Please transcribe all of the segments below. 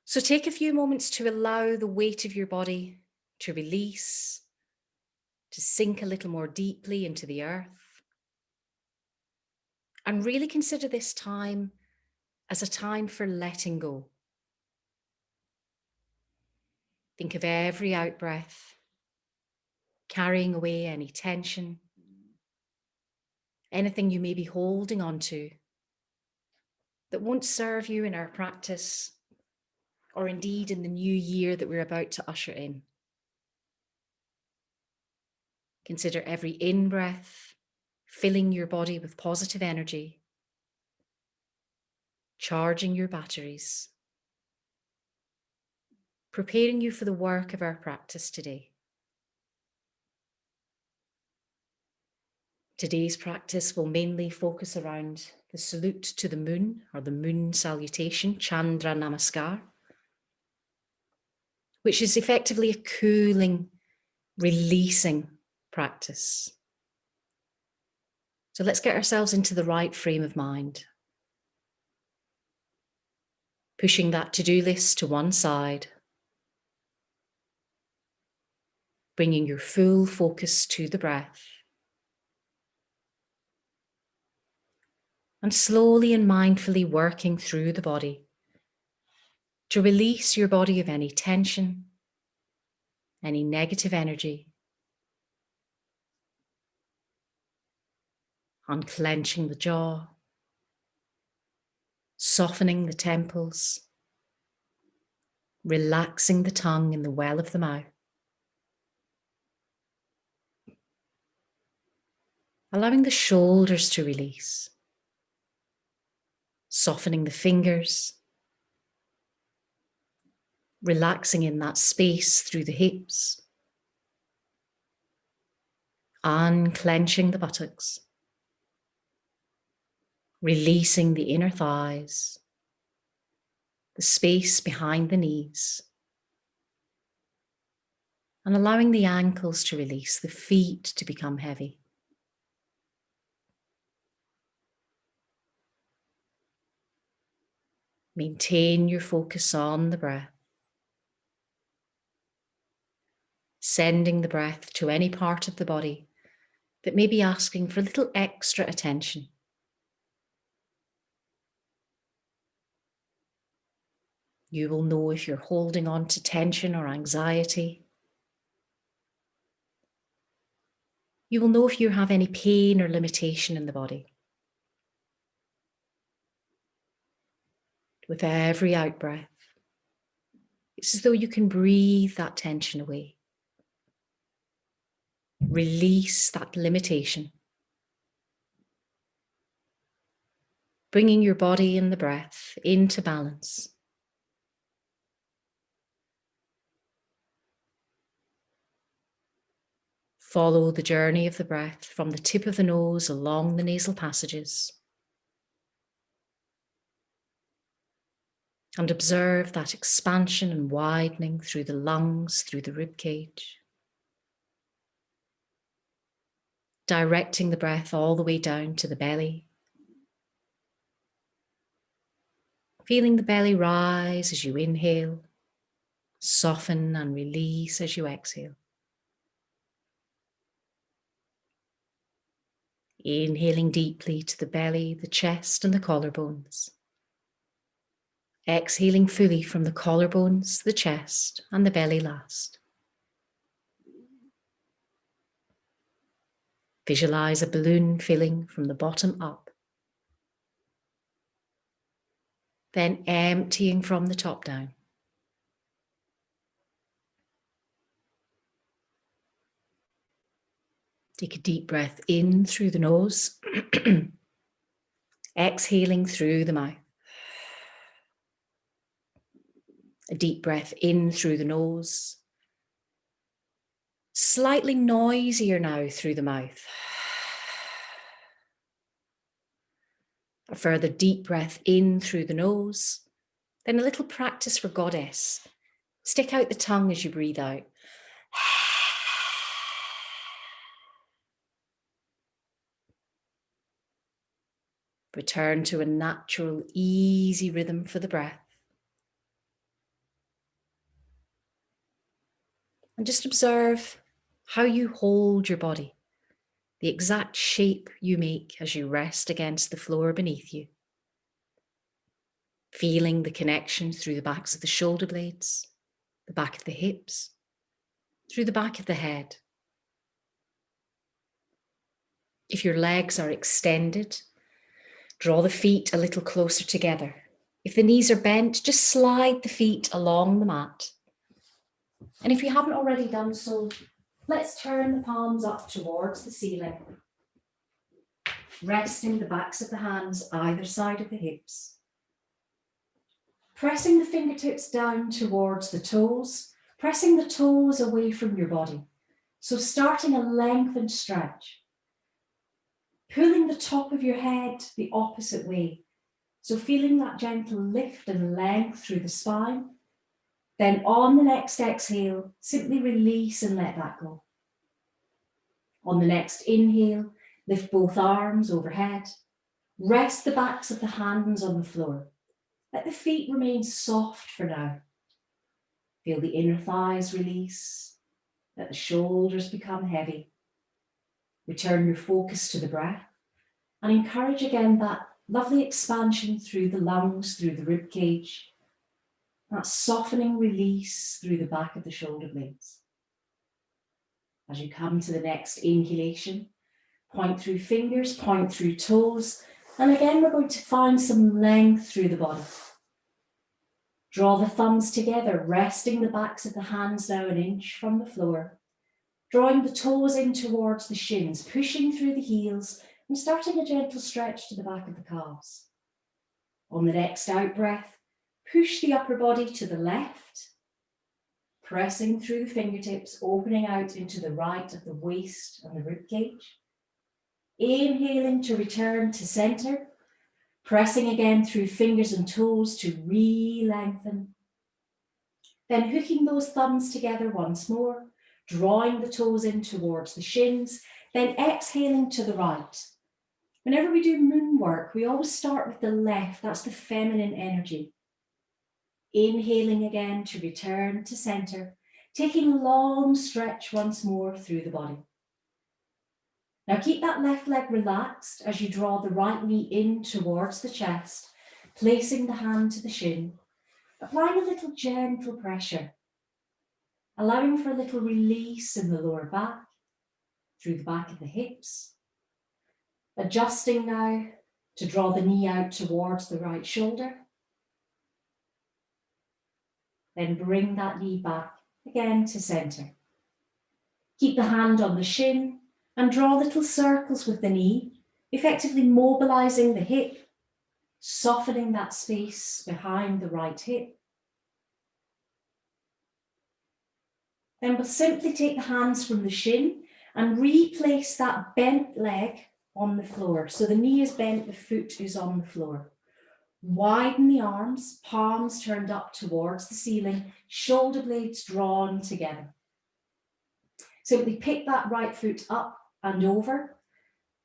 So take a few moments to allow the weight of your body to release, to sink a little more deeply into the earth. And really consider this time as a time for letting go. Think of every out-breath, carrying away any tension, anything you may be holding on to that won't serve you in our practice, or indeed in the new year that we're about to usher in. Consider every in-breath filling your body with positive energy, charging your batteries, preparing you for the work of our practice today. Today's practice will mainly focus around the salute to the moon, or the moon salutation, Chandra Namaskar, which is effectively a cooling, releasing practice. So let's get ourselves into the right frame of mind. Pushing that to-do list to one side, bringing your full focus to the breath, and slowly and mindfully working through the body to release your body of any tension, any negative energy, unclenching the jaw, softening the temples, relaxing the tongue in the well of the mouth. Allowing the shoulders to release, softening the fingers, relaxing in that space through the hips, unclenching the buttocks, releasing the inner thighs, the space behind the knees, and allowing the ankles to release, the feet to become heavy. Maintain your focus on the breath, sending the breath to any part of the body that may be asking for a little extra attention. You will know if you're holding on to tension or anxiety. You will know if you have any pain or limitation in the body. With every out-breath, it's as though you can breathe that tension away. Release that limitation. Bringing your body and the breath into balance. Follow the journey of the breath from the tip of the nose along the nasal passages. And observe that expansion and widening through the lungs, through the rib cage. Directing the breath all the way down to the belly. Feeling the belly rise as you inhale, soften and release as you exhale. Inhaling deeply to the belly, the chest and the collarbones. Exhaling fully from the collarbones, the chest and the belly last. Visualize a balloon filling from the bottom up, then emptying from the top down. Take a deep breath in through the nose, exhaling through the mouth. A deep breath in through the nose, slightly noisier now through the mouth. A further deep breath in through the nose, then a little practice for goddess. Stick out the tongue as you breathe out. Return to a natural, easy rhythm for the breath. And just observe how you hold your body, the exact shape you make as you rest against the floor beneath you. Feeling the connection through the backs of the shoulder blades, the back of the hips, through the back of the head. If your legs are extended, draw the feet a little closer together. If the knees are bent, just slide the feet along the mat. And if you haven't already done so, let's turn the palms up towards the ceiling, resting the backs of the hands either side of the hips. Pressing the fingertips down towards the toes, pressing the toes away from your body. So starting a lengthened stretch. Pulling the top of your head the opposite way. So feeling that gentle lift and length through the spine. Then on the next exhale, simply release and let that go. On the next inhale, lift both arms overhead. Rest the backs of the hands on the floor. Let the feet remain soft for now. Feel the inner thighs release. Let the shoulders become heavy. Return your focus to the breath and encourage again that lovely expansion through the lungs, through the rib cage. That softening release through the back of the shoulder blades. As you come to the next inhalation, point through fingers, point through toes, and again we're going to find some length through the body. Draw the thumbs together, resting the backs of the hands now an inch from the floor. Drawing the toes in towards the shins, pushing through the heels, and starting a gentle stretch to the back of the calves. On the next out breath, push the upper body to the left, pressing through the fingertips, opening out into the right of the waist and the rib cage. Inhaling to return to center, pressing again through fingers and toes to re-lengthen. Then hooking those thumbs together once more, drawing the toes in towards the shins, then exhaling to the right. Whenever we do moon work, we always start with the left, that's the feminine energy. Inhaling again to return to center, taking a long stretch once more through the body. Now keep that left leg relaxed as you draw the right knee in towards the chest, placing the hand to the shin, applying a little gentle pressure, allowing for a little release in the lower back, through the back of the hips. Adjusting now to draw the knee out towards the right shoulder. Then bring that knee back again to center. Keep the hand on the shin and draw little circles with the knee, effectively mobilizing the hip, softening that space behind the right hip. Then we'll simply take the hands from the shin and replace that bent leg on the floor. So the knee is bent, the foot is on the floor. Widen the arms, palms turned up towards the ceiling, shoulder blades drawn together. Simply pick that right foot up and over,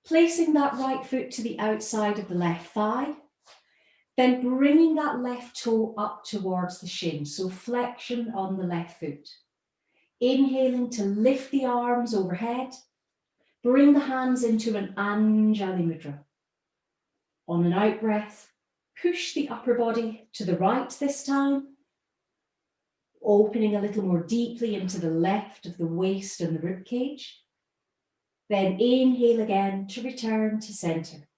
placing that right foot to the outside of the left thigh, then bringing that left toe up towards the shin, so flexion on the left foot. Inhaling to lift the arms overhead, bring the hands into an Anjali Mudra. On an out breath, push the upper body to the right this time, opening a little more deeply into the left of the waist and the rib cage. Then inhale again to return to center.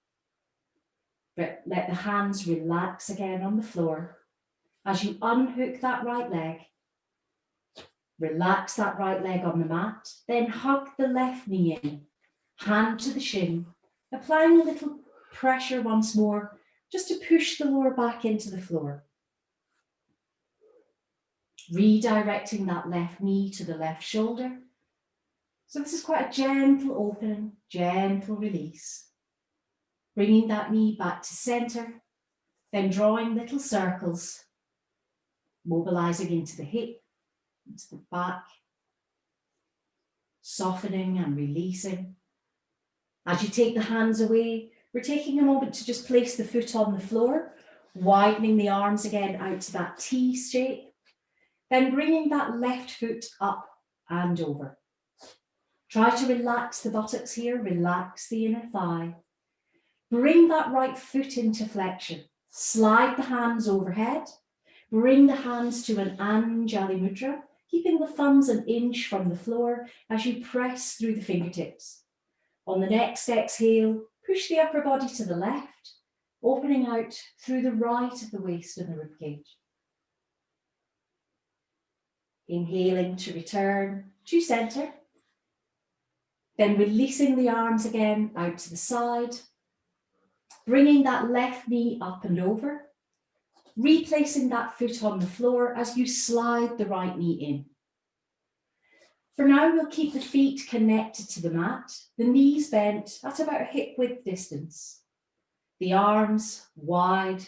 But let the hands relax again on the floor. As you unhook that right leg, relax that right leg on the mat, then hug the left knee in, hand to the shin, applying a little pressure once more, just to push the lower back into the floor. Redirecting that left knee to the left shoulder. So this is quite a gentle opening, gentle release. Bringing that knee back to center, then drawing little circles, mobilizing into the hip, into the back, softening and releasing. As you take the hands away, we're taking a moment to just place the foot on the floor, widening the arms again out to that T shape, then bringing that left foot up and over. Try to relax the buttocks here, relax the inner thigh. Bring that right foot into flexion. Slide the hands overhead. Bring the hands to an Anjali Mudra, keeping the thumbs an inch from the floor as you press through the fingertips. On the next exhale, push the upper body to the left, opening out through the right of the waist and the ribcage. Inhaling to return to center. Then releasing the arms again out to the side. Bringing that left knee up and over. Replacing that foot on the floor as you slide the right knee in. For now, we'll keep the feet connected to the mat, the knees bent at about hip width distance. The arms wide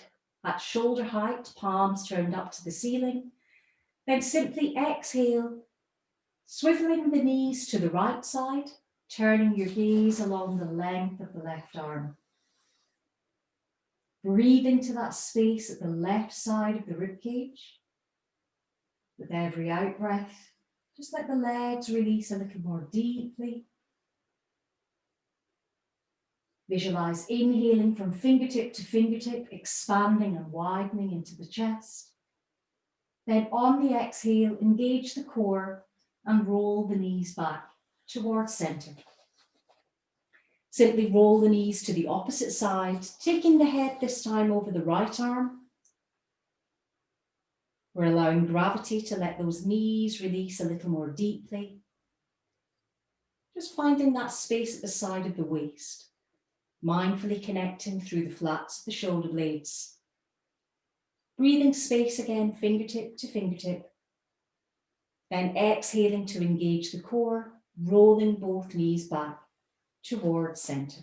at shoulder height, palms turned up to the ceiling. Then simply exhale, swiveling the knees to the right side, turning your gaze along the length of the left arm. Breathe into that space at the left side of the ribcage. With every out breath, just let the legs release a little more deeply. Visualize inhaling from fingertip to fingertip, expanding and widening into the chest. Then on the exhale, engage the core and roll the knees back towards center. Simply roll the knees to the opposite side, taking the head this time over the right arm. We're allowing gravity to let those knees release a little more deeply. Just finding that space at the side of the waist, mindfully connecting through the flats of the shoulder blades. Breathing space again, fingertip to fingertip. Then exhaling to engage the core, rolling both knees back towards center.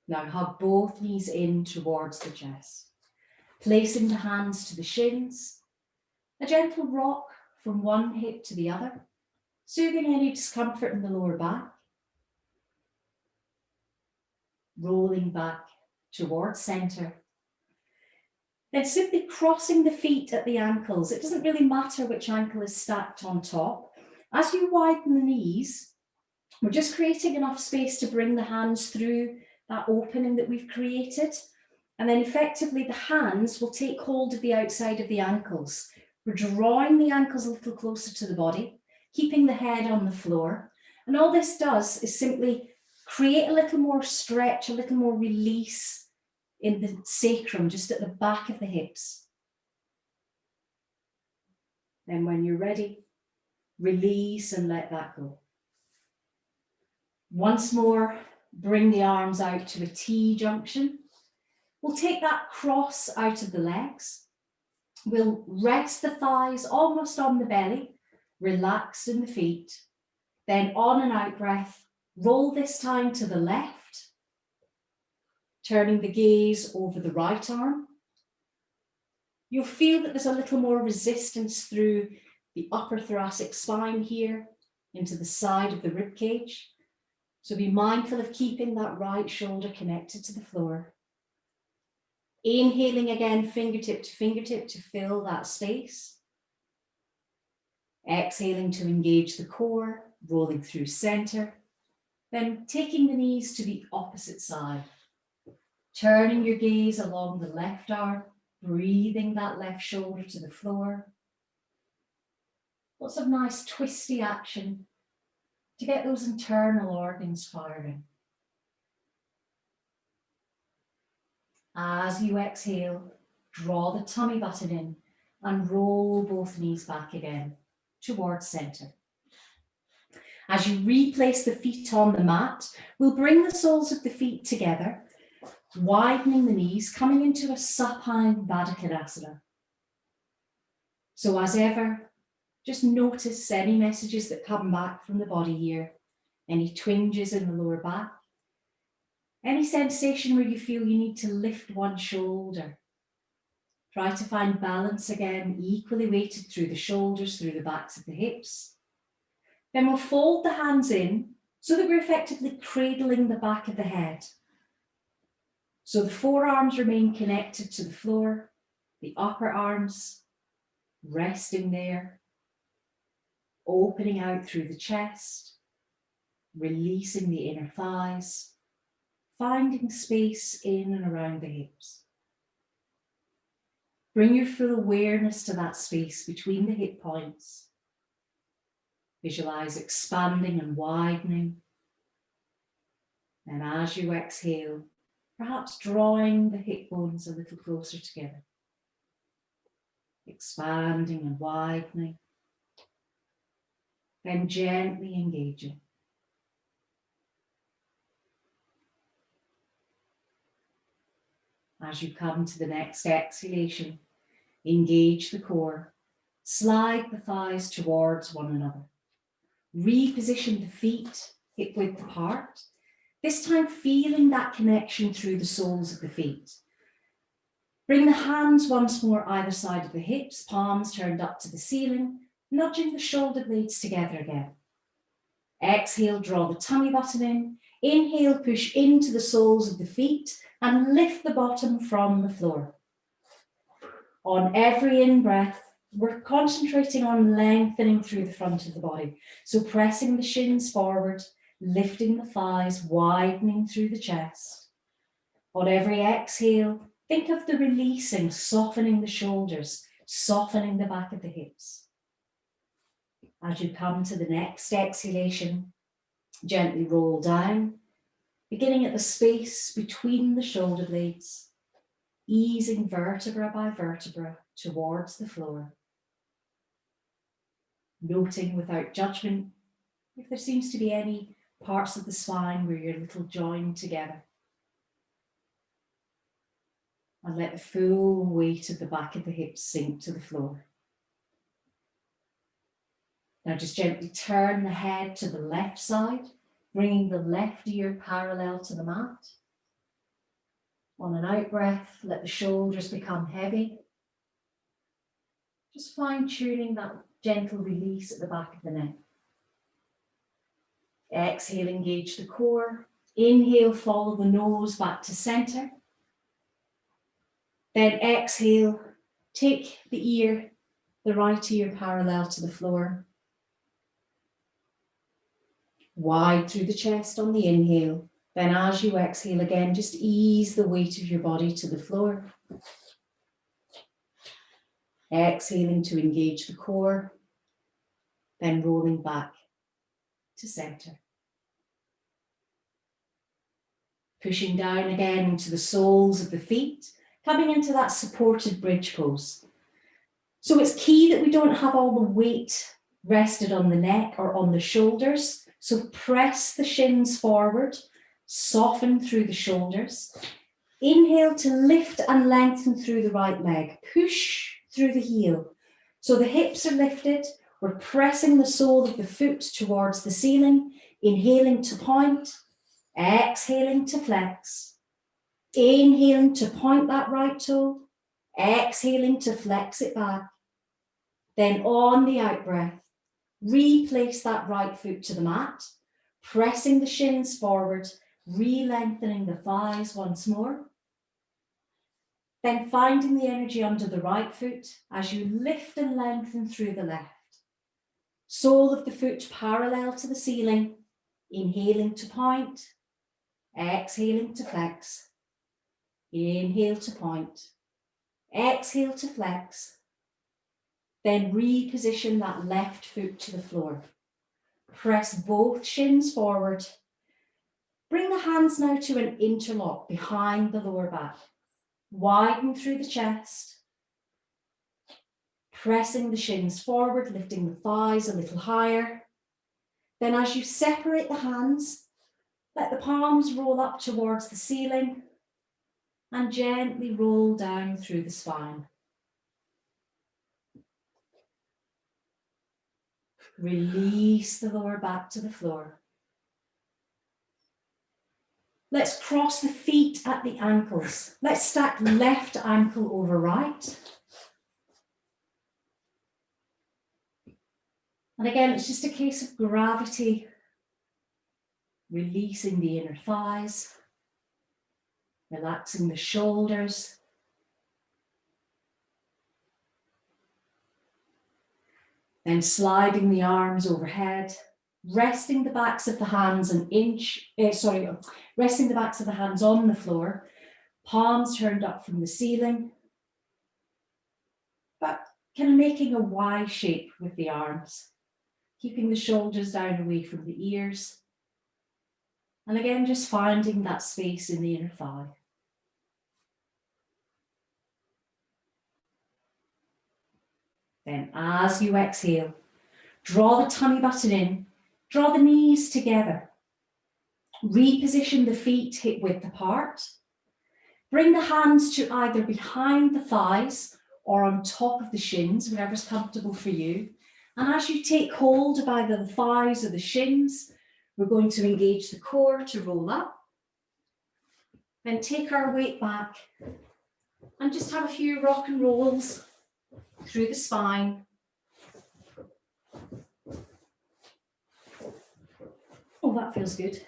Now hug both knees in towards the chest. Placing the hands to the shins, a gentle rock from one hip to the other, soothing any discomfort in the lower back. Rolling back towards center. Then simply crossing the feet at the ankles. It doesn't really matter which ankle is stacked on top. As you widen the knees, we're just creating enough space to bring the hands through that opening that we've created. And then effectively the hands will take hold of the outside of the ankles. We're drawing the ankles a little closer to the body, keeping the head on the floor. And all this does is simply create a little more stretch, a little more release in the sacrum, just at the back of the hips. Then when you're ready, release and let that go. Once more, bring the arms out to a T junction. We'll take that cross out of the legs. We'll rest the thighs almost on the belly, relaxed in the feet. Then on an out breath, roll this time to the left, turning the gaze over the right arm. You'll feel that there's a little more resistance through the upper thoracic spine here into the side of the rib cage. So be mindful of keeping that right shoulder connected to the floor. Inhaling again, fingertip to fill that space. Exhaling to engage the core, rolling through center. Then taking the knees to the opposite side. Turning your gaze along the left arm, breathing that left shoulder to the floor. Lots of nice twisty action to get those internal organs firing. As you exhale, draw the tummy button in and roll both knees back again towards center. As you replace the feet on the mat, we'll bring the soles of the feet together, widening the knees, coming into a supine Baddha Konasana. So as ever, just notice any messages that come back from the body here, any twinges in the lower back, any sensation where you feel you need to lift one shoulder. Try to find balance again, equally weighted through the shoulders, through the backs of the hips. Then we'll fold the hands in so that we're effectively cradling the back of the head. So the forearms remain connected to the floor, the upper arms resting there. opening out through the chest, releasing the inner thighs, finding space in and around the hips. Bring your full awareness to that space between the hip points. Visualize expanding and widening. And as you exhale, perhaps drawing the hip bones a little closer together. Expanding and widening. Then gently engaging. As you come to the next exhalation, engage the core. Slide the thighs towards one another. Reposition the feet hip width apart. This time feeling that connection through the soles of the feet. Bring the hands once more either side of the hips, palms turned up to the ceiling, nudging the shoulder blades together again. Exhale, draw the tummy button in. Inhale, push into the soles of the feet and lift the bottom from the floor. On every in-breath, we're concentrating on lengthening through the front of the body. So pressing the shins forward, lifting the thighs, widening through the chest. On every exhale, think of the releasing, softening the shoulders, softening the back of the hips. As you come to the next exhalation, gently roll down, beginning at the space between the shoulder blades, easing vertebra by vertebra towards the floor. Noting without judgment if there seems to be any parts of the spine where you're a little joined together. And let the full weight of the back of the hips sink to the floor. Now just gently turn the head to the left side, bringing the left ear parallel to the mat. On an out breath, let the shoulders become heavy. Just fine-tuning that gentle release at the back of the neck. Exhale, engage the core. Inhale, follow the nose back to center. Then exhale, take the right ear parallel to the floor. Wide through the chest on the inhale. Then as you exhale again, just ease the weight of your body to the floor. Exhaling to engage the core. Then rolling back to center. Pushing down again into the soles of the feet, coming into that supported bridge pose. So it's key that we don't have all the weight rested on the neck or on the shoulders. So press the shins forward, soften through the shoulders. Inhale to lift and lengthen through the right leg. Push through the heel. So the hips are lifted. We're pressing the sole of the foot towards the ceiling. Inhaling to point. Exhaling to flex. Inhaling to point that right toe. Exhaling to flex it back. Then on the out breath, replace that right foot to the mat, pressing the shins forward, re-lengthening the thighs once more. Then finding the energy under the right foot as you lift and lengthen through the left. Sole of the foot parallel to the ceiling, inhaling to point, exhaling to flex. Inhale to point, exhale to flex. Then reposition that left foot to the floor. Press both shins forward. Bring the hands now to an interlock behind the lower back. Widen through the chest. Pressing the shins forward, lifting the thighs a little higher. Then as you separate the hands, let the palms roll up towards the ceiling and gently roll down through the spine. Release the lower back to the floor. Let's cross the feet at the ankles. Let's stack left ankle over right. And again, it's just a case of gravity, releasing the inner thighs, relaxing the shoulders. Then sliding the arms overhead, resting the backs of the hands resting the backs of the hands on the floor, palms turned up from the ceiling, but kind of making a Y shape with the arms, keeping the shoulders down away from the ears. And again, just finding that space in the inner thigh. Then as you exhale, draw the tummy button in, draw the knees together. Reposition the feet hip width apart. Bring the hands to either behind the thighs or on top of the shins, whatever's comfortable for you. And as you take hold of either the thighs or the shins, we're going to engage the core to roll up. Then take our weight back and just have a few rock and rolls through the spine. Oh, that feels good.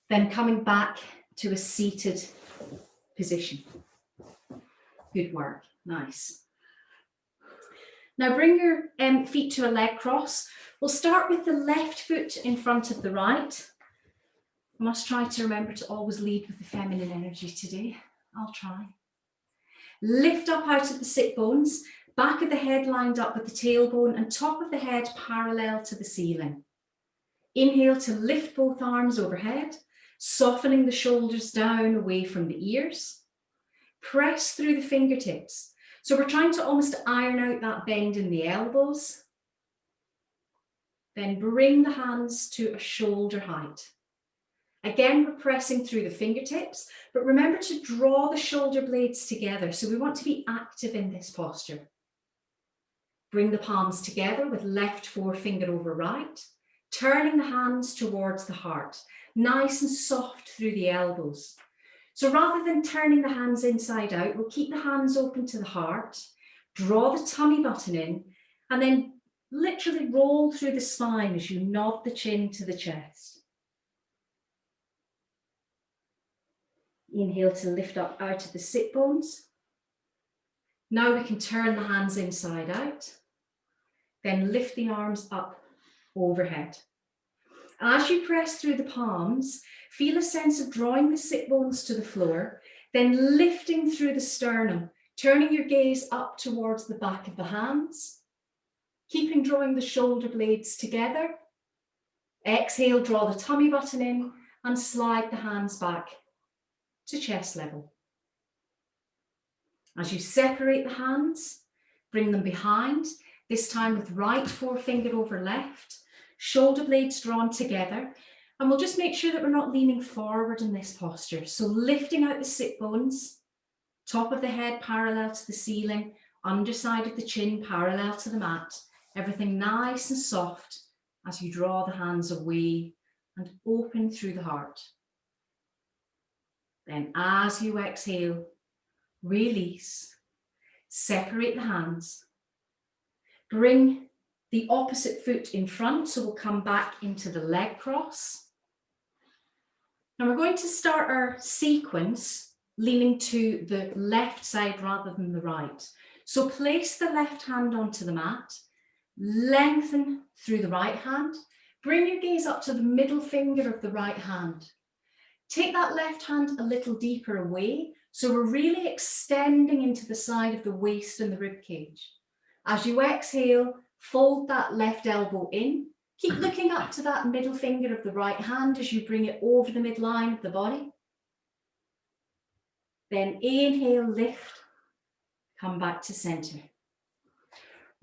Then coming back to a seated position. Good work, nice. Now bring your feet to a leg cross. We'll start with the left foot in front of the right. I must try to remember to always lead with the feminine energy today. I'll try. Lift up out of the sit bones, back of the head lined up with the tailbone and top of the head parallel to the ceiling. Inhale to lift both arms overhead, softening the shoulders down away from the ears. Press through the fingertips. So we're trying to almost iron out that bend in the elbows. Then bring the hands to a shoulder height. Again, we're pressing through the fingertips, but remember to draw the shoulder blades together. So we want to be active in this posture. Bring the palms together with left forefinger over right, turning the hands towards the heart, nice and soft through the elbows. So rather than turning the hands inside out, we'll keep the hands open to the heart, draw the tummy button in, and then literally roll through the spine as you nod the chin to the chest. Inhale to lift up out of the sit bones. Now we can turn the hands inside out. Then lift the arms up overhead. As you press through the palms, feel a sense of drawing the sit bones to the floor, then lifting through the sternum, turning your gaze up towards the back of the hands, keeping drawing the shoulder blades together. Exhale, draw the tummy button in and slide the hands back to chest level. As you separate the hands, bring them behind, this time with right forefinger over left, shoulder blades drawn together, and we'll just make sure that we're not leaning forward in this posture. So lifting out the sit bones, top of the head parallel to the ceiling, underside of the chin parallel to the mat, everything nice and soft as you draw the hands away and open through the heart. Then as you exhale, release, separate the hands, bring the opposite foot in front, so we'll come back into the leg cross. Now we're going to start our sequence leaning to the left side rather than the right. So place the left hand onto the mat, lengthen through the right hand, bring your gaze up to the middle finger of the right hand. Take that left hand a little deeper away, so we're really extending into the side of the waist and the rib cage. As you exhale, fold that left elbow in. Keep looking up to that middle finger of the right hand as you bring it over the midline of the body. Then inhale, lift, come back to center.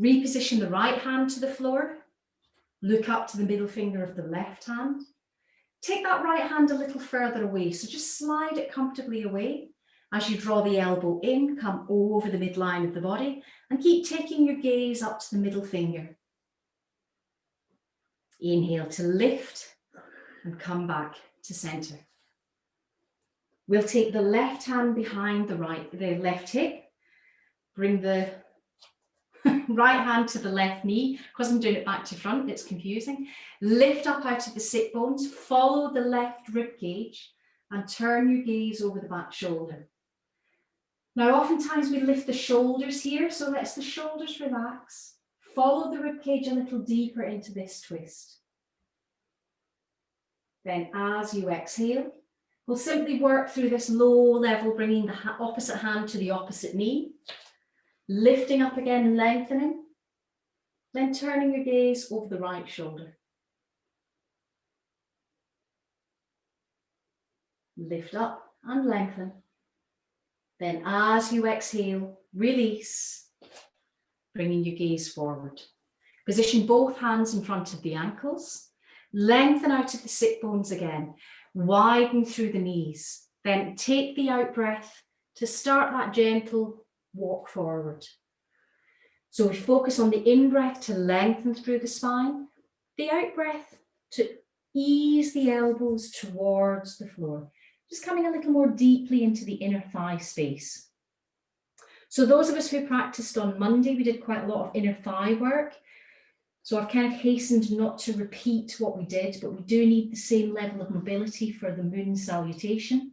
Reposition the right hand to the floor. Look up to the middle finger of the left hand. Take that right hand a little further away, so just slide it comfortably away. As you draw the elbow in, come over the midline of the body and keep taking your gaze up to the middle finger. Inhale to lift and come back to center. We'll take the left hand behind the left hip, bring the right hand to the left knee, because I'm doing it back to front, it's confusing. Lift up out of the sit bones, follow the left rib cage and turn your gaze over the back shoulder. Now, oftentimes we lift the shoulders here, so let the shoulders relax. Follow the ribcage a little deeper into this twist. Then as you exhale, we'll simply work through this low level, bringing the opposite hand to the opposite knee, lifting up again, lengthening, then turning your gaze over the right shoulder. Lift up and lengthen. Then as you exhale, release, bringing your gaze forward. Position both hands in front of the ankles. Lengthen out of the sit bones again. Widen through the knees. Then take the out breath to start that gentle walk forward. So we focus on the in breath to lengthen through the spine. The out breath to ease the elbows towards the floor. Just coming a little more deeply into the inner thigh space. So those of us who practiced on Monday, we did quite a lot of inner thigh work. So I've kind of hastened not to repeat what we did, but we do need the same level of mobility for the moon salutation.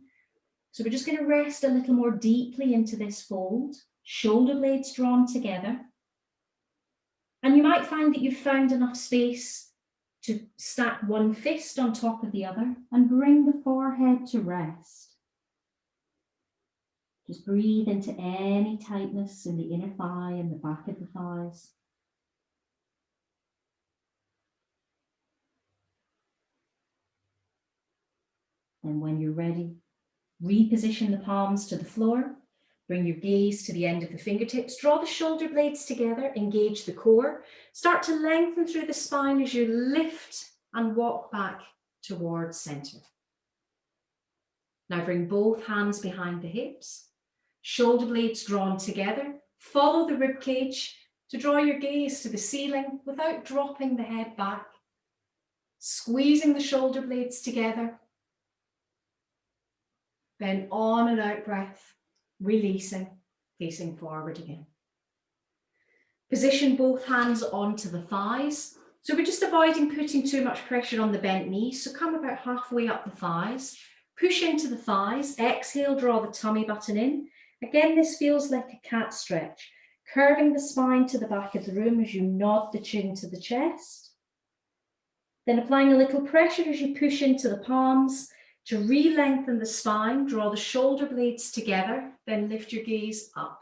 So we're just going to rest a little more deeply into this fold, shoulder blades drawn together. And you might find that you've found enough space to stack one fist on top of the other and bring the forehead to rest. Just breathe into any tightness in the inner thigh and the back of the thighs. And when you're ready, reposition the palms to the floor. Bring your gaze to the end of the fingertips. Draw the shoulder blades together. Engage the core. Start to lengthen through the spine as you lift and walk back towards center. Now bring both hands behind the hips. Shoulder blades drawn together. Follow the rib cage to draw your gaze to the ceiling without dropping the head back. Squeezing the shoulder blades together. Then on and out breath, releasing, facing forward again. Position both hands onto the thighs. So we're just avoiding putting too much pressure on the bent knees. So come about halfway up the thighs, push into the thighs, exhale, draw the tummy button in. Again, this feels like a cat stretch, curving the spine to the back of the room as you nod the chin to the chest. Then applying a little pressure as you push into the palms, to re-lengthen the spine, draw the shoulder blades together, then lift your gaze up.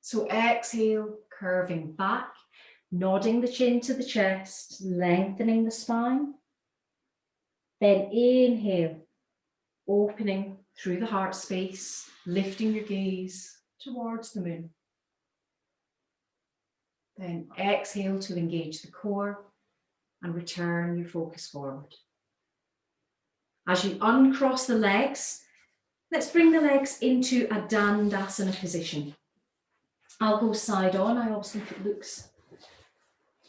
So exhale, curving back, nodding the chin to the chest, lengthening the spine. Then inhale, opening through the heart space, lifting your gaze towards the moon. Then exhale to engage the core and return your focus forward. As you uncross the legs, let's bring the legs into a Dandasana position. I'll go side on. I also think it looks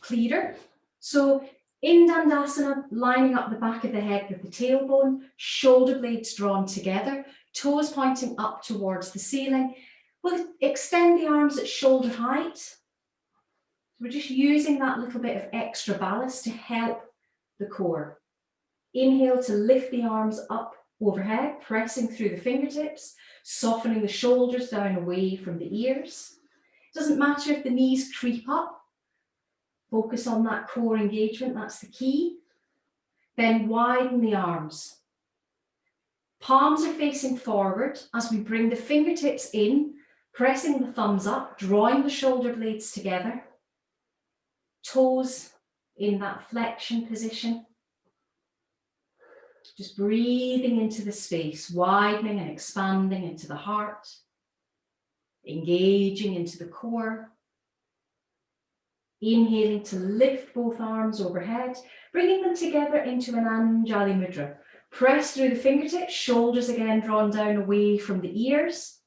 clearer. So in Dandasana, lining up the back of the head with the tailbone, shoulder blades drawn together, toes pointing up towards the ceiling. We'll extend the arms at shoulder height. We're just using that little bit of extra ballast to help the core. Inhale to lift the arms up overhead, pressing through the fingertips, softening the shoulders down away from the ears. It doesn't matter if the knees creep up. Focus on that core engagement, that's the key. Then widen the arms. Palms are facing forward as we bring the fingertips in, pressing the thumbs up, drawing the shoulder blades together. Toes in that flexion position. Just breathing into the space, widening and expanding into the heart, engaging into the core. Inhaling to lift both arms overhead, bringing them together into an Anjali Mudra. Press through the fingertips, shoulders again drawn down away from the ears.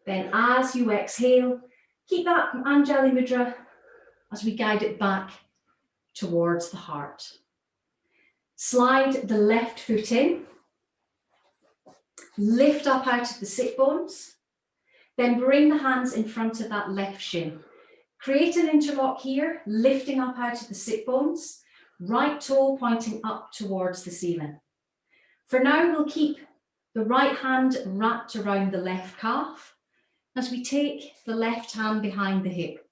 Then as you exhale, keep that Anjali Mudra as we guide it back towards the heart. Slide the left foot in, lift up out of the sit bones, then bring the hands in front of that left shin. Create an interlock here, lifting up out of the sit bones, right toe pointing up towards the ceiling. For now, we'll keep the right hand wrapped around the left calf, as we take the left hand behind the hip.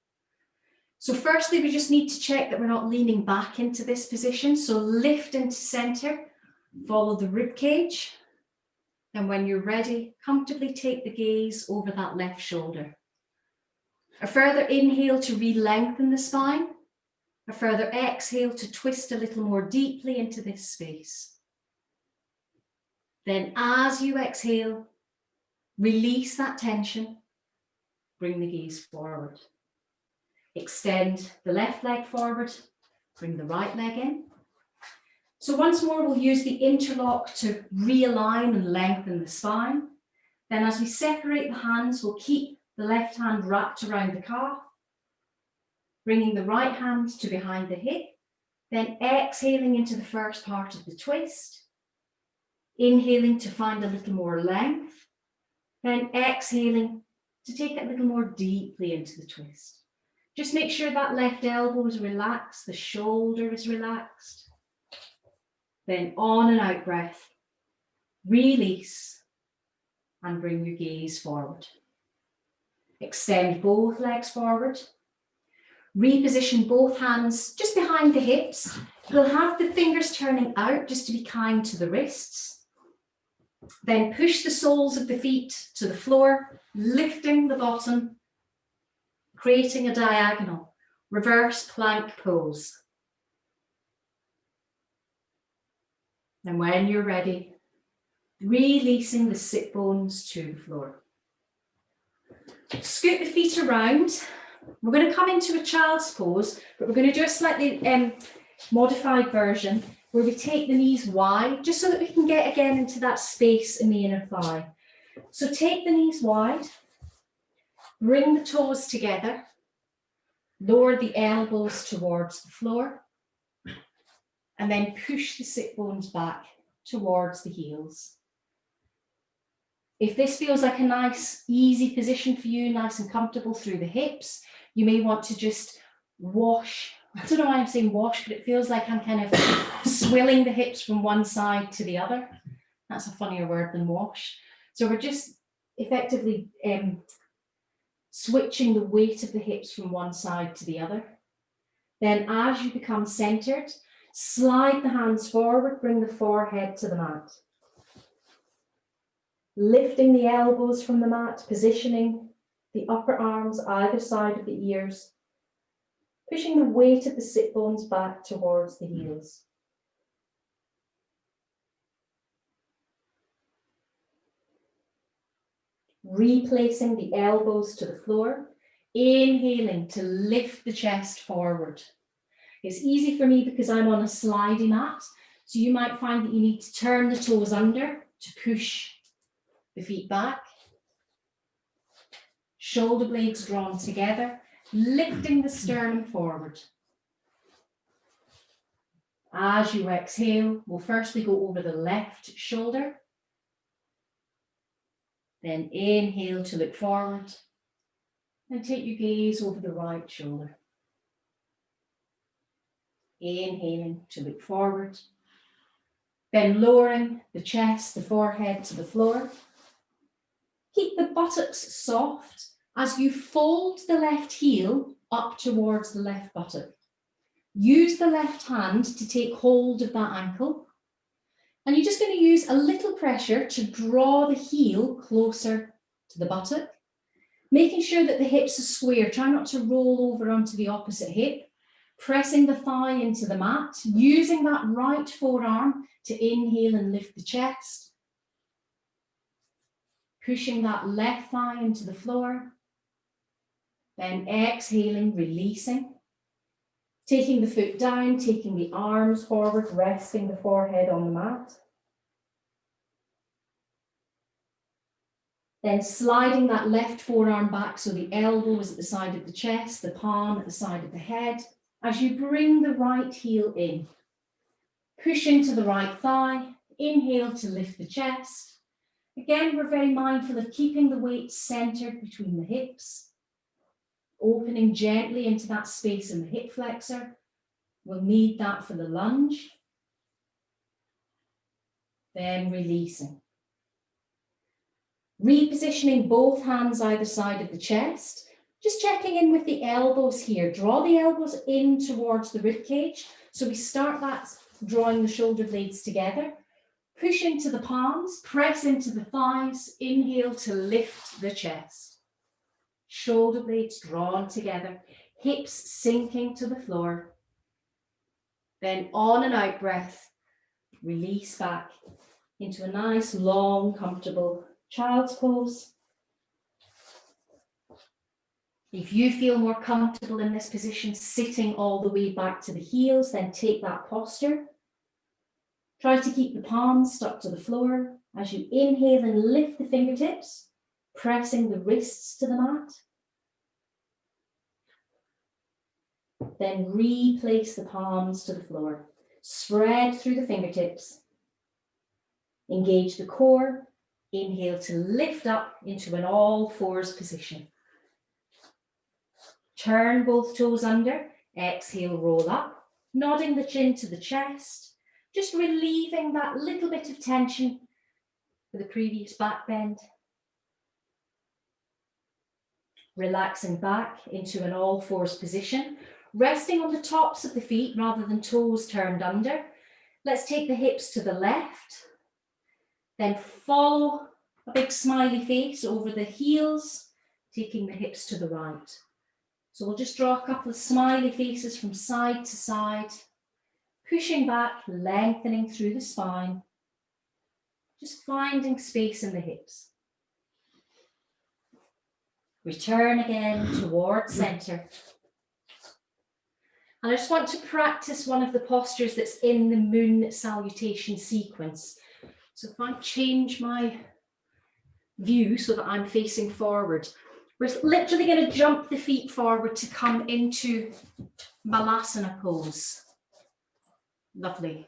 So firstly, we just need to check that we're not leaning back into this position. So lift into center, follow the rib cage. And when you're ready, comfortably take the gaze over that left shoulder. A further inhale to re-lengthen the spine. A further exhale to twist a little more deeply into this space. Then as you exhale, release that tension. Bring the gaze forward. Extend the left leg forward. Bring the right leg in. So once more, we'll use the interlock to realign and lengthen the spine. Then as we separate the hands, we'll keep the left hand wrapped around the calf, bringing the right hand to behind the hip, then exhaling into the first part of the twist, inhaling to find a little more length, then exhaling to take it a little more deeply into the twist. Just make sure that left elbow is relaxed, the shoulder is relaxed. Then on and out breath, release and bring your gaze forward. Extend both legs forward. Reposition both hands just behind the hips. We'll have the fingers turning out just to be kind to the wrists. Then push the soles of the feet to the floor, lifting the bottom, creating a diagonal, reverse plank pose. And when you're ready, releasing the sit bones to the floor. Scoot the feet around. We're going to come into a child's pose, but we're going to do a slightly modified version where we take the knees wide, just so that we can get again into that space in the inner thigh. So take the knees wide, bring the toes together, lower the elbows towards the floor, and then push the sit bones back towards the heels. If this feels like a nice, easy position for you, nice and comfortable through the hips, you may want to just wash. I don't know why I'm saying wash, but it feels like I'm kind of swilling the hips from one side to the other. That's a funnier word than wash. So we're just effectively switching the weight of the hips from one side to the other. Then as you become centered, slide the hands forward, bring the forehead to the mat. Lifting the elbows from the mat, positioning the upper arms either side of the ears, pushing the weight of the sit bones back towards the heels. Replacing the elbows to the floor, inhaling to lift the chest forward. It's easy for me because I'm on a slidey mat, so you might find that you need to turn the toes under to push the feet back. Shoulder blades drawn together, lifting the sternum forward. As you exhale, we'll firstly go over the left shoulder. Then inhale to look forward. And take your gaze over the right shoulder. Inhaling to look forward. Then lowering the chest, the forehead to the floor. Keep the buttocks soft as you fold the left heel up towards the left buttock. Use the left hand to take hold of that ankle. And you're just going to use a little pressure to draw the heel closer to the buttock, making sure that the hips are square. Try not to roll over onto the opposite hip, pressing the thigh into the mat, using that right forearm to inhale and lift the chest, pushing that left thigh into the floor, then exhaling, releasing, taking the foot down, taking the arms forward, resting the forehead on the mat. Then sliding that left forearm back so the elbow is at the side of the chest, the palm at the side of the head. As you bring the right heel in, push into the right thigh, inhale to lift the chest. Again, we're very mindful of keeping the weight centered between the hips, opening gently into that space in the hip flexor. We'll need that for the lunge. Then releasing. Repositioning both hands either side of the chest. Just checking in with the elbows here. Draw the elbows in towards the rib cage. So we start that drawing the shoulder blades together. Push into the palms, press into the thighs. Inhale to lift the chest. Shoulder blades drawn together. Hips sinking to the floor. Then on an out breath, release back into a nice, long, comfortable child's pose. If you feel more comfortable in this position, sitting all the way back to the heels, then take that posture. Try to keep the palms stuck to the floor as you inhale and lift the fingertips, pressing the wrists to the mat. Then replace the palms to the floor. Spread through the fingertips. Engage the core. Inhale to lift up into an all fours position. Turn both toes under. Exhale, roll up. Nodding the chin to the chest. Just relieving that little bit of tension for the previous back bend. Relaxing back into an all fours position. Resting on the tops of the feet rather than toes turned under. Let's take the hips to the left. Then follow a big smiley face over the heels, taking the hips to the right. So we'll just draw a couple of smiley faces from side to side, pushing back, lengthening through the spine, just finding space in the hips. Return again towards center. And I just want to practice one of the postures that's in the moon salutation sequence. So if I change my view so that I'm facing forward, we're literally going to jump the feet forward to come into Malasana pose. Lovely.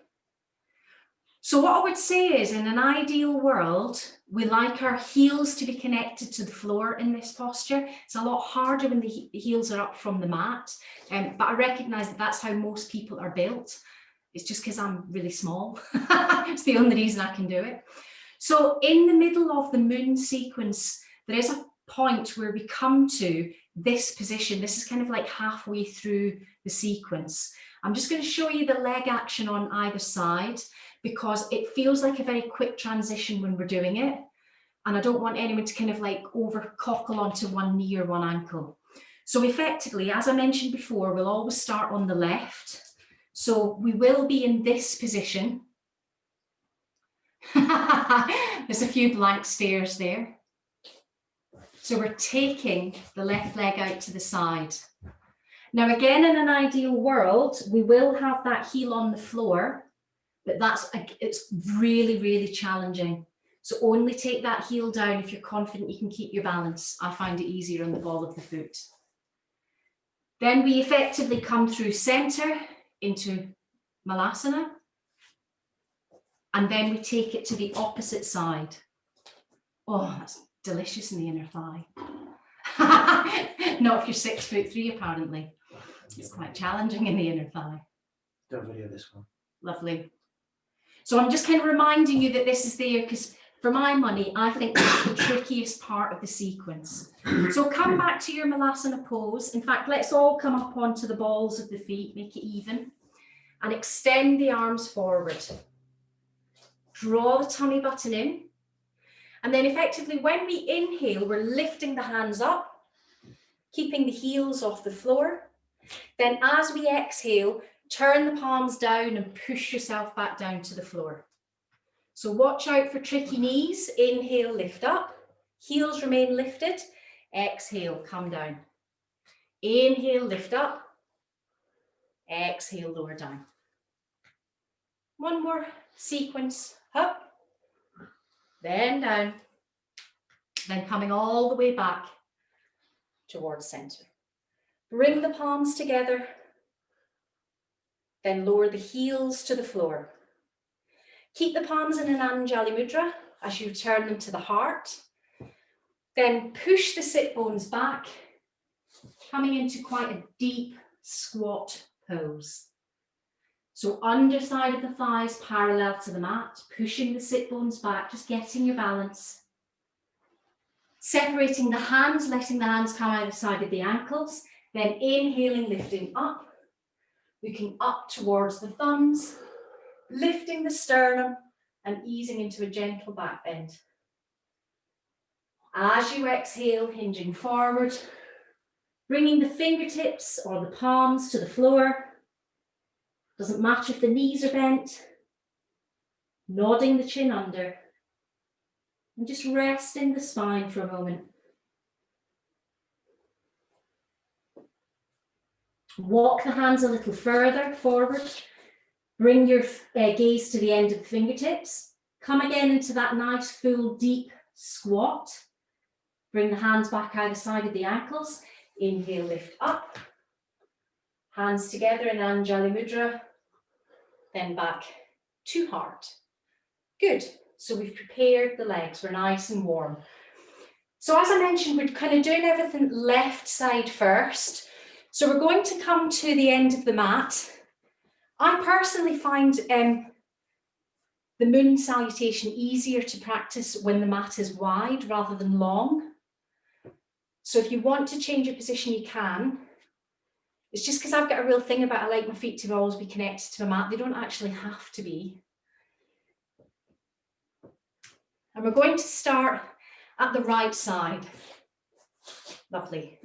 So what I would say is, in an ideal world, we like our heels to be connected to the floor in this posture. It's a lot harder when the heels are up from the mat, but I recognise that that's how most people are built. It's just because I'm really small. It's the only reason I can do it. So in the middle of the moon sequence, there is a point where we come to this position. This is kind of like halfway through the sequence. I'm just going to show you the leg action on either side because it feels like a very quick transition when we're doing it. And I don't want anyone to kind of like over cockle onto one knee or one ankle. So effectively, as I mentioned before, we'll always start on the left. So we will be in this position. There's a few blank stares there. So we're taking the left leg out to the side. Now again, in an ideal world, we will have that heel on the floor, but it's really, really challenging. So only take that heel down if you're confident you can keep your balance. I find it easier on the ball of the foot. Then we effectively come through center into Malasana. And then we take it to the opposite side. Oh, that's delicious in the inner thigh. Not if you're 6'3", apparently. It's quite challenging in the inner thigh. Don't video this one. Lovely. So I'm just kind of reminding you that this is there because for my money, I think that's the trickiest part of the sequence. So come back to your Malasana pose. In fact, let's all come up onto the balls of the feet, make it even, and extend the arms forward. Draw the tummy button in. And then effectively, when we inhale, we're lifting the hands up, keeping the heels off the floor. Then as we exhale, turn the palms down and push yourself back down to the floor. So watch out for tricky knees. Inhale, lift up. Heels remain lifted. Exhale, come down. Inhale, lift up. Exhale, lower down. One more sequence. Up. Then down. Then coming all the way back towards center. Bring the palms together. Then lower the heels to the floor. Keep the palms in an Anjali Mudra as you turn them to the heart. Then push the sit bones back, coming into quite a deep squat pose. So underside of the thighs parallel to the mat, pushing the sit bones back, just getting your balance. Separating the hands, letting the hands come either side of the ankles, then inhaling, lifting up, looking up towards the thumbs, lifting the sternum and easing into a gentle back bend. As you exhale, hinging forward, bringing the fingertips or the palms to the floor. Doesn't matter if the knees are bent. Nodding the chin under. And just resting the spine for a moment. Walk the hands a little further forward. Bring your gaze to the end of the fingertips. Come again into that nice, full, deep squat. Bring the hands back either side of the ankles. Inhale, lift up. Hands together in Anjali Mudra. Then back to heart. Good. So we've prepared the legs. We're nice and warm. So as I mentioned, we're kind of doing everything left side first. So we're going to come to the end of the mat. I personally find the moon salutation easier to practice when the mat is wide rather than long. So if you want to change your position, you can. It's just because I've got a real thing about I like my feet to always be connected to my mat. They don't actually have to be. And we're going to start at the right side. Lovely.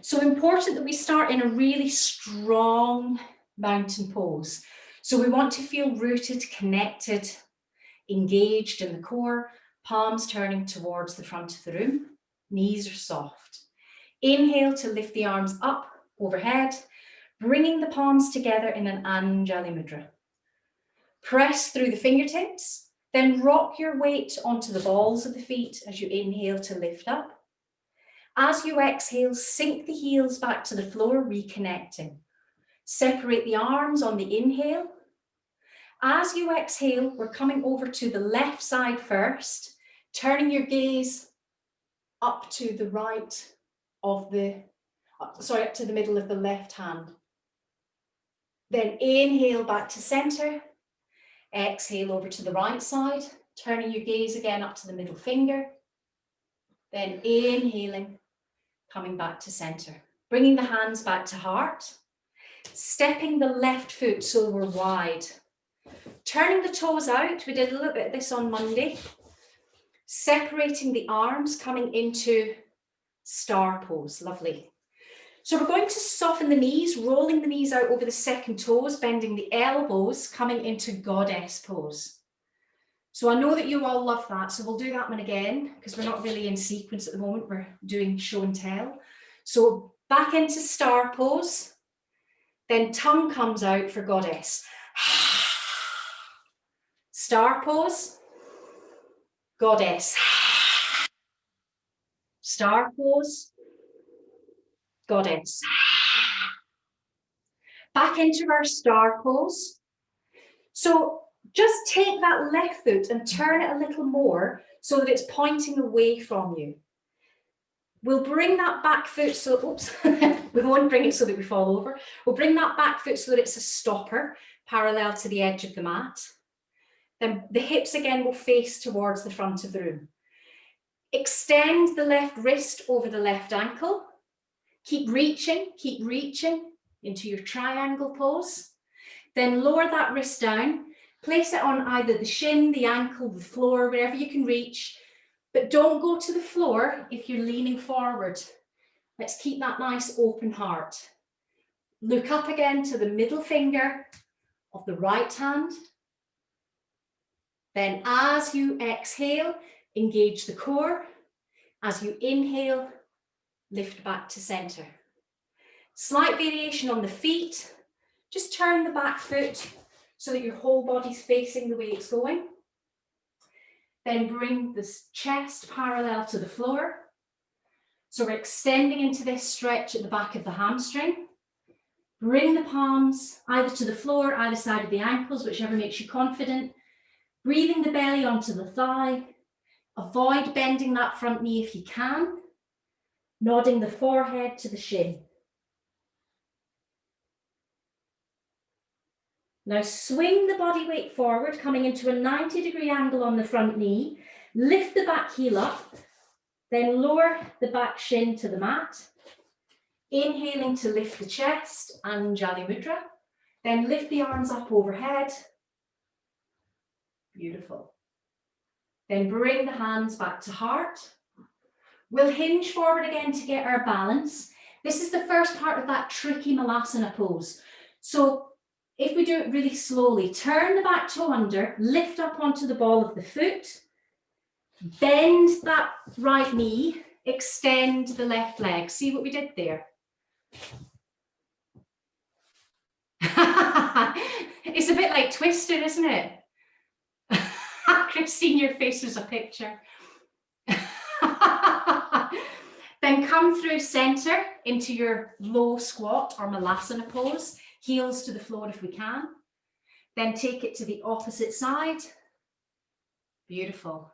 So important that we start in a really strong mountain pose. So we want to feel rooted, connected, engaged in the core, palms turning towards the front of the room, knees are soft. Inhale to lift the arms up overhead, bringing the palms together in an Anjali Mudra. Press through the fingertips, then rock your weight onto the balls of the feet as you inhale to lift up. As you exhale, sink the heels back to the floor, reconnecting. Separate the arms on the inhale. As you exhale, we're coming over to the left side first, turning your gaze up to the right of up to the middle of the left hand. Then inhale back to center. Exhale over to the right side, turning your gaze again up to the middle finger. Then inhaling, coming back to center. Bringing the hands back to heart. Stepping the left foot so we're wide. Turning the toes out, we did a little bit of this on Monday. Separating the arms, coming into star pose, lovely. So we're going to soften the knees, rolling the knees out over the second toes, bending the elbows, coming into goddess pose. So I know that you all love that, so we'll do that one again, because we're not really in sequence at the moment, we're doing show and tell. So back into star pose, then tongue comes out for goddess. Star pose, goddess. Star pose, goddess. Back into our star pose. So just take that left foot and turn it a little more so that it's pointing away from you. We'll bring that back foot so, oops, we won't bring it so that we fall over. We'll bring that back foot so that it's a stopper, parallel to the edge of the mat. Then the hips again will face towards the front of the room. Extend the left wrist over the left ankle. Keep reaching into your triangle pose. Then lower that wrist down. Place it on either the shin, the ankle, the floor, wherever you can reach. But don't go to the floor if you're leaning forward. Let's keep that nice open heart. Look up again to the middle finger of the right hand. Then as you exhale, engage the core. As you inhale, lift back to center. Slight variation on the feet. Just turn the back foot so that your whole body's facing the way it's going. Then bring the chest parallel to the floor. So we're extending into this stretch at the back of the hamstring. Bring the palms either to the floor, either side of the ankles, whichever makes you confident. Breathing the belly onto the thigh. Avoid bending that front knee if you can. Nodding the forehead to the shin. Now swing the body weight forward, coming into a 90-degree angle on the front knee. Lift the back heel up. Then lower the back shin to the mat. Inhaling to lift the chest, Anjali Mudra. Then lift the arms up overhead. Beautiful. Then bring the hands back to heart. We'll hinge forward again to get our balance. This is the first part of that tricky Malasana pose. So if we do it really slowly, turn the back toe under, lift up onto the ball of the foot, bend that right knee, extend the left leg. See what we did there? It's a bit like Twister, isn't it? Christine, your face was a picture. Then come through center into your low squat or Malasana pose, heels to the floor if we can. Then take it to the opposite side. Beautiful.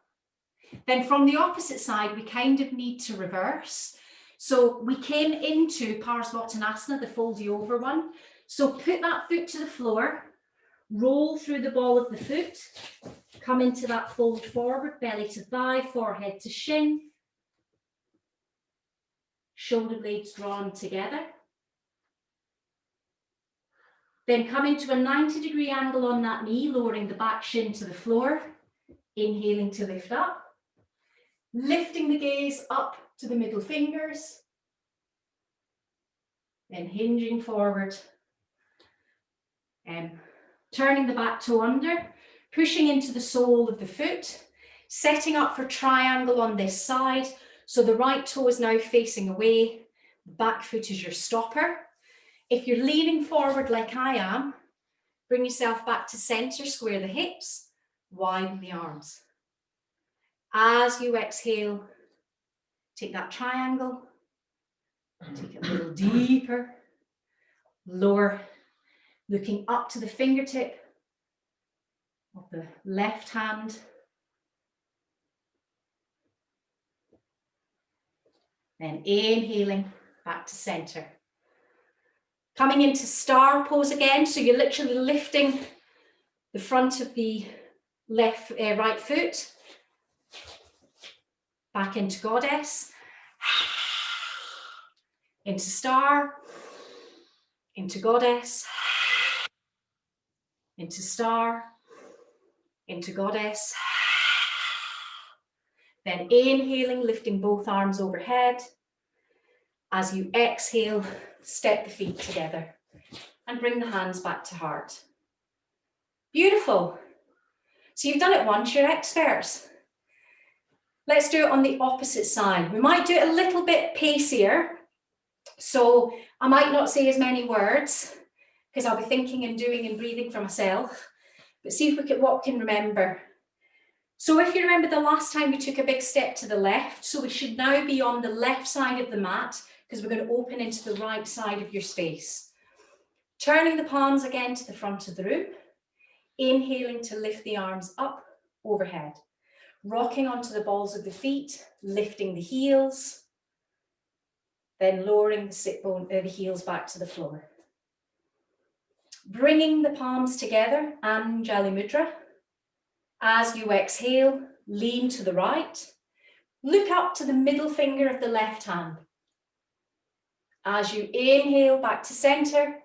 Then from the opposite side, we kind of need to reverse. So we came into Parsvottanasana, the foldy over one. So put that foot to the floor, roll through the ball of the foot, come into that fold forward, belly to thigh, forehead to shin, shoulder blades drawn together. Then come into a 90-degree angle on that knee, lowering the back shin to the floor, inhaling to lift up, lifting the gaze up to the middle fingers, then hinging forward, turning the back toe under, pushing into the sole of the foot, setting up for triangle on this side. So the right toe is now facing away, the back foot is your stopper. If you're leaning forward like I am, bring yourself back to center, square the hips, widen the arms. As you exhale, take that triangle, take it a little deeper, lower, looking up to the fingertip of the left hand. Then inhaling back to center. Coming into star pose again, so you're literally lifting the front of the right foot back into goddess, into star, into goddess, into star, into goddess. Then inhaling, lifting both arms overhead. As you exhale, step the feet together and bring the hands back to heart. Beautiful. So you've done it once, you're experts. Let's do it on the opposite side. We might do it a little bit pacier. So I might not say as many words because I'll be thinking and doing and breathing for myself. But see if what we can remember. So if you remember the last time we took a big step to the left, so we should now be on the left side of the mat because we're going to open into the right side of your space. Turning the palms again to the front of the room. Inhaling to lift the arms up overhead. Rocking onto the balls of the feet, lifting the heels. Then lowering the sit bone, the heels back to the floor. Bringing the palms together, Anjali Mudra. As you exhale, lean to the right. Look up to the middle finger of the left hand. As you inhale back to center,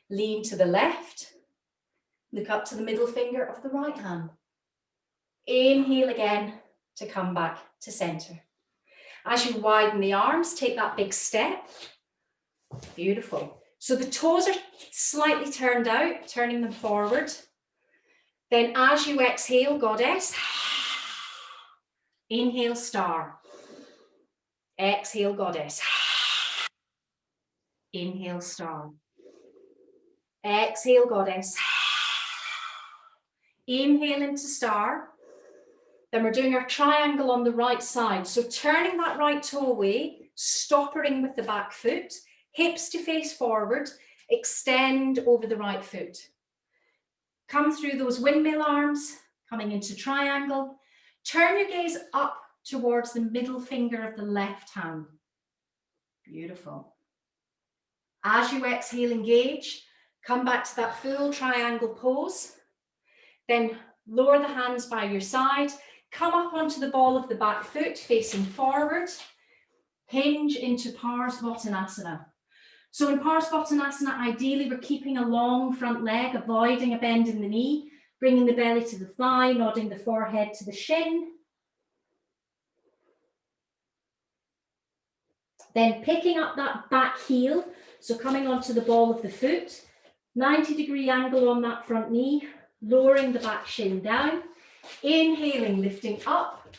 lean to the left. Look up to the middle finger of the right hand. Inhale again to come back to center. As you widen the arms, take that big step. Beautiful. So the toes are slightly turned out, turning them forward. Then as you exhale, goddess, inhale, star. Exhale, goddess. Inhale, star. Exhale, goddess. Inhale into star. Then we're doing our triangle on the right side. So turning that right toe away, stoppering with the back foot, hips to face forward, extend over the right foot. Come through those windmill arms, coming into triangle. Turn your gaze up towards the middle finger of the left hand. Beautiful. As you exhale, engage. Come back to that full triangle pose. Then lower the hands by your side. Come up onto the ball of the back foot, facing forward. Hinge into Parsvottanasana. So in Parsvottanasana, ideally we're keeping a long front leg, avoiding a bend in the knee, bringing the belly to the thigh, nodding the forehead to the shin. Then picking up that back heel, so coming onto the ball of the foot, 90-degree angle on that front knee, lowering the back shin down, inhaling, lifting up,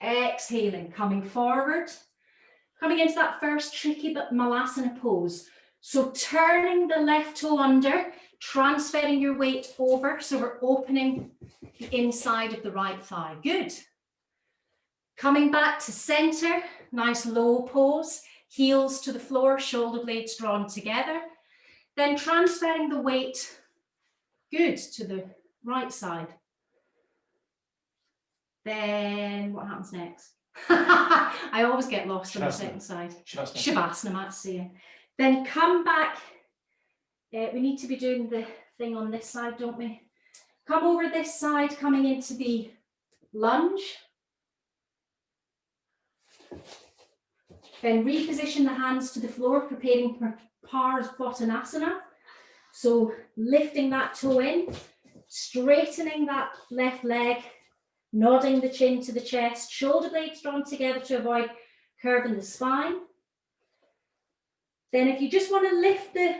exhaling, coming forward, coming into that first tricky but malasana pose. So turning the left toe under, transferring your weight over, so we're opening the inside of the right thigh. Good. Coming back to center, nice low pose, heels to the floor, shoulder blades drawn together. Then transferring the weight, good, to the right side. Then what happens next? I always get lost on the second side. Shavasana, Matt's saying. Then come back. We need to be doing the thing on this side, don't we? Come over this side, coming into the lunge. Then reposition the hands to the floor, preparing for Parsvottanasana. So lifting that toe in, straightening that left leg, nodding the chin to the chest, shoulder blades drawn together to avoid curving the spine. Then if you just want to lift the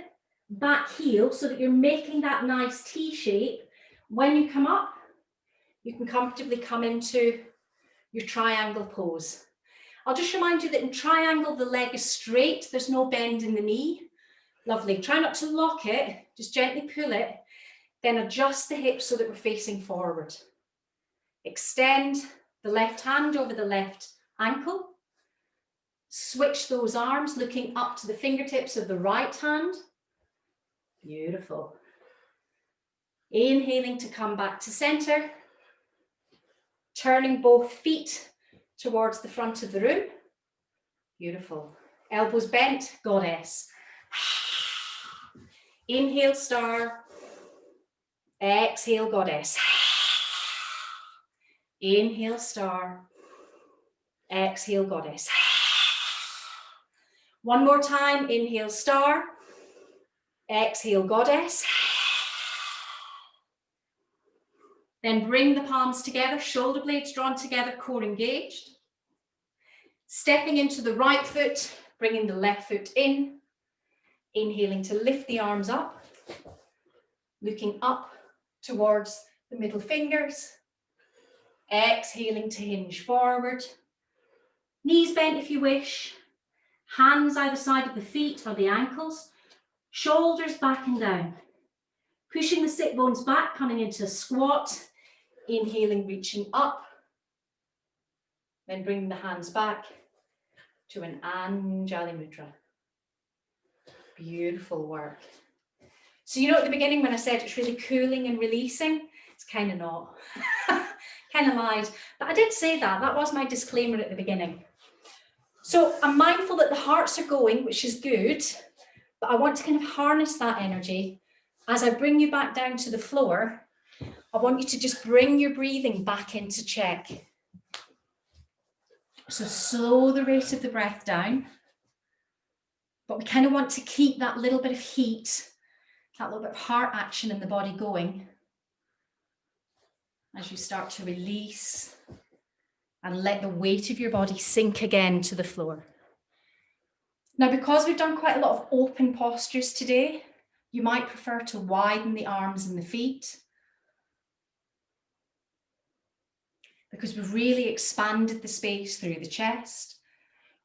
back heel so that you're making that nice T shape, when you come up, you can comfortably come into your triangle pose. I'll just remind you that in triangle, the leg is straight. There's no bend in the knee. Lovely. Try not to lock it. Just gently pull it. Then adjust the hips so that we're facing forward. Extend the left hand over the left ankle. Switch those arms, looking up to the fingertips of the right hand. Beautiful. Inhaling to come back to center. Turning both feet towards the front of the room. Beautiful. Elbows bent, goddess. Inhale, star. Exhale, goddess. Inhale, star. Exhale, goddess. One more time. Inhale, star. Exhale, goddess. Then bring the palms together, shoulder blades drawn together, core engaged. Stepping into the right foot, bringing the left foot in. Inhaling to lift the arms up. Looking up towards the middle fingers. Exhaling to hinge forward. Knees bent if you wish. Hands either side of the feet or the ankles. Shoulders back and down. Pushing the sit bones back, coming into a squat. Inhaling, reaching up. Then bringing the hands back to an Anjali Mudra. Beautiful work. So you know at the beginning when I said it's really cooling and releasing, it's kind of not. Kind of lied. But I did say that. That was my disclaimer at the beginning. So I'm mindful that the hearts are going, which is good, but I want to kind of harness that energy. As I bring you back down to the floor, I want you to just bring your breathing back into check. So slow the rate of the breath down, but we kind of want to keep that little bit of heat, that little bit of heart action in the body going as you start to release and let the weight of your body sink again to the floor. Now, because we've done quite a lot of open postures today, you might prefer to widen the arms and the feet, because we've really expanded the space through the chest.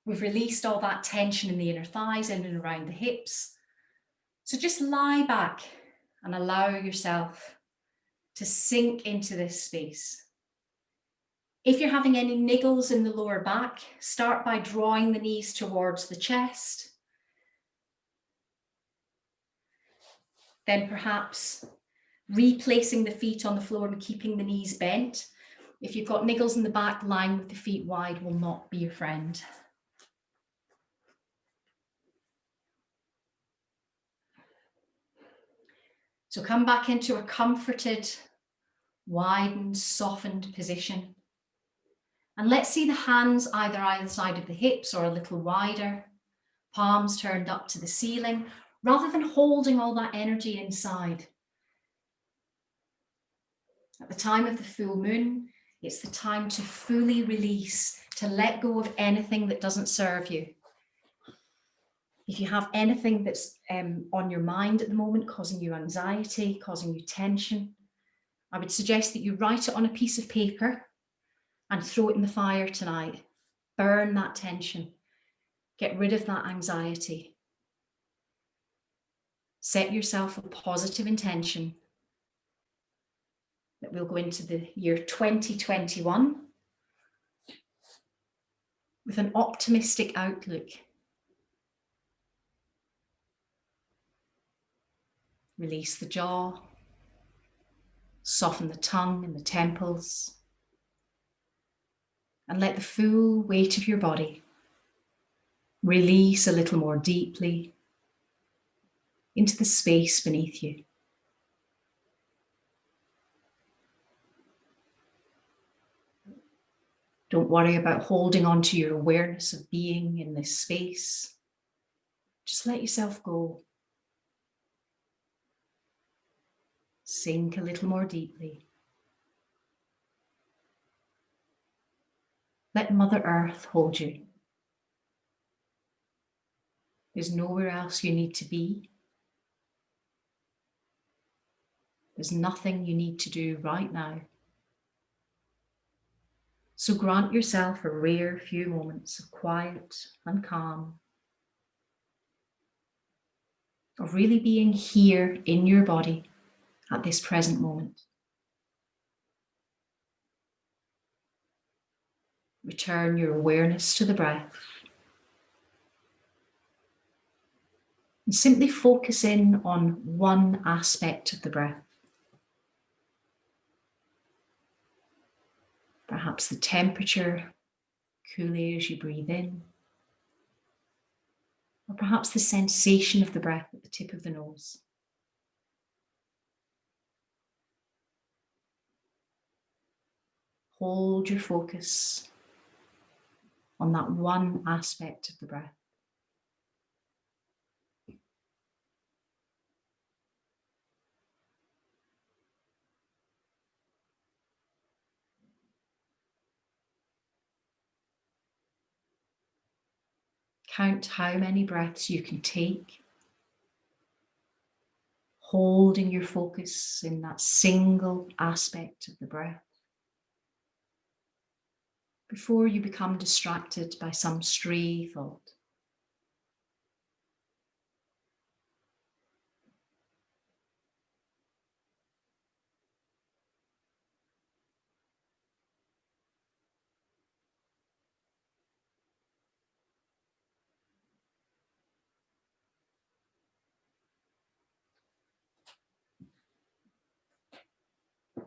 We've released all that tension in the inner thighs in and around the hips. So just lie back and allow yourself to sink into this space. If you're having any niggles in the lower back, start by drawing the knees towards the chest. Then perhaps replacing the feet on the floor and keeping the knees bent. If you've got niggles in the back, lying with the feet wide will not be your friend. So come back into a comforted widened, softened position. And let's see the hands either side of the hips or a little wider, palms turned up to the ceiling, rather than holding all that energy inside. At the time of the full moon, it's the time to fully release, to let go of anything that doesn't serve you. If you have anything that's on your mind at the moment, causing you anxiety, causing you tension, I would suggest that you write it on a piece of paper and throw it in the fire tonight. Burn that tension. Get rid of that anxiety. Set yourself a positive intention that we'll go into the year 2021 with an optimistic outlook. Release the jaw, soften the tongue and the temples, and let the full weight of your body release a little more deeply into the space beneath you. Don't worry about holding on to your awareness of being in this space. Just let yourself go. Sink a little more deeply. Let Mother Earth hold you. There's nowhere else you need to be. There's nothing you need to do right now. So grant yourself a rare few moments of quiet and calm, of really being here in your body at this present moment. Return your awareness to the breath and simply focus in on one aspect of the breath. Perhaps the temperature, coolly as you breathe in, or perhaps the sensation of the breath at the tip of the nose. Hold your focus on that one aspect of the breath. Count how many breaths you can take, holding your focus in that single aspect of the breath before you become distracted by some stray thought.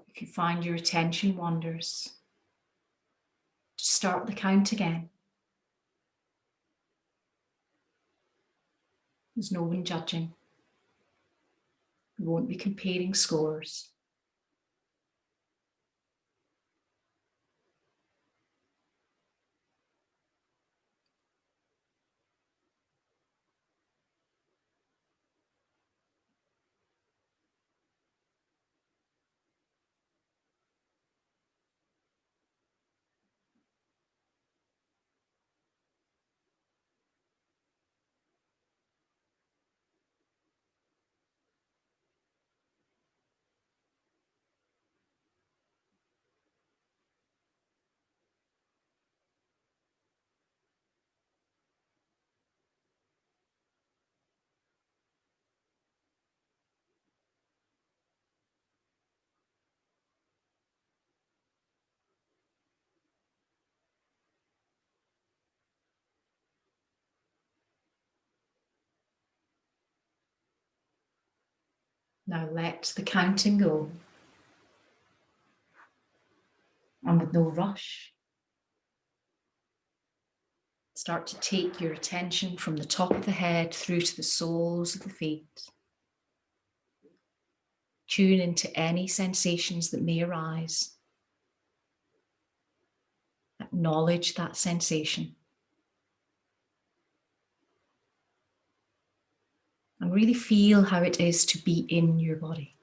If you find your attention wanders, just start the count again. There's no one judging. We won't be comparing scores. Now let the counting go. And with no rush, start to take your attention from the top of the head through to the soles of the feet. Tune into any sensations that may arise. Acknowledge that sensation. And really feel how it is to be in your body.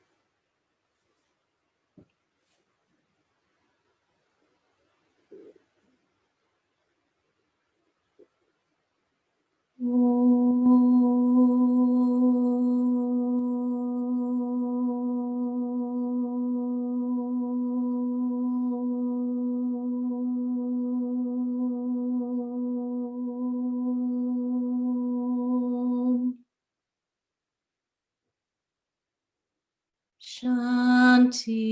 Shanti.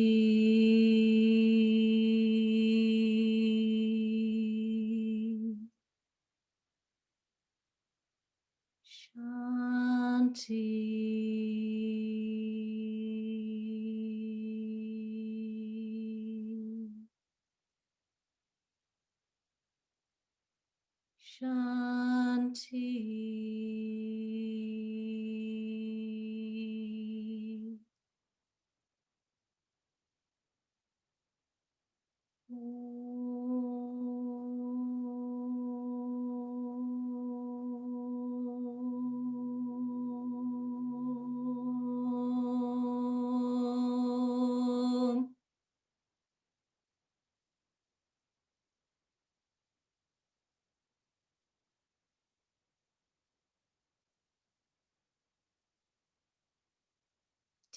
Shanti. Shanti.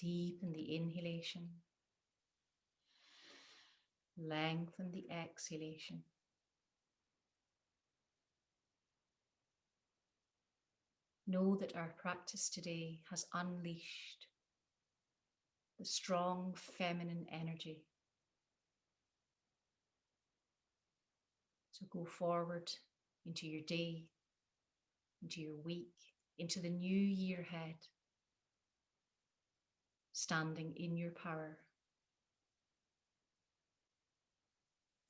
Deepen the inhalation. Lengthen the exhalation. Know that our practice today has unleashed the strong feminine energy. So go forward into your day, into your week, into the new year ahead, standing in your power,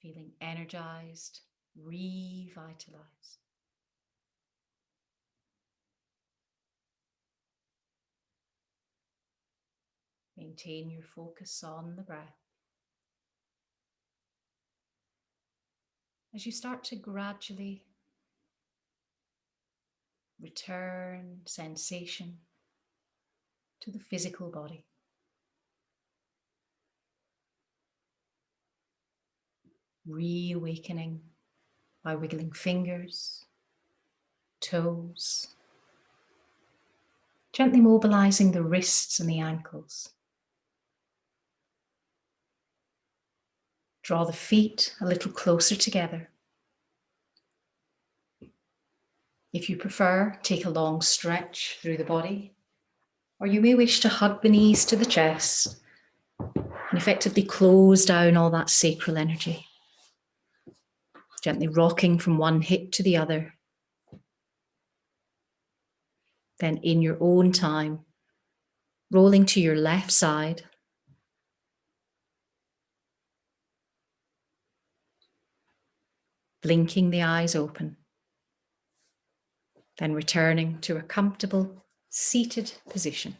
feeling energized, revitalized. Maintain your focus on the breath. As you start to gradually return sensation to the physical body. Reawakening by wiggling fingers, toes, gently mobilizing the wrists and the ankles. Draw the feet a little closer together. If you prefer, take a long stretch through the body, or you may wish to hug the knees to the chest and effectively close down all that sacral energy. Gently rocking from one hip to the other. Then in your own time, rolling to your left side. Blinking the eyes open. Then returning to a comfortable seated position.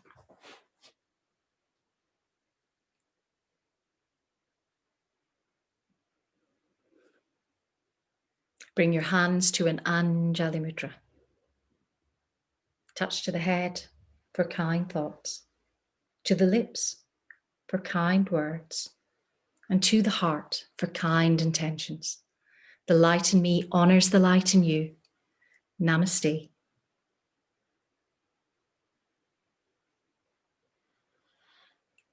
Bring your hands to an Anjali Mudra. Touch to the head for kind thoughts, to the lips for kind words, and to the heart for kind intentions. The light in me honors the light in you. Namaste.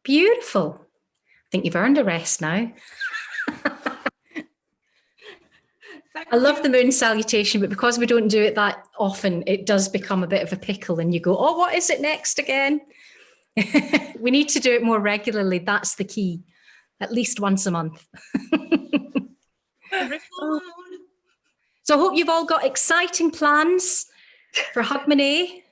Beautiful. I think you've earned a rest now. I love the moon salutation, but because we don't do it that often, it does become a bit of a pickle and you go, oh, what is it next again? We need to do it more regularly. That's the key. At least once a month. Every full moon. So I hope you've all got exciting plans for Hogmanay.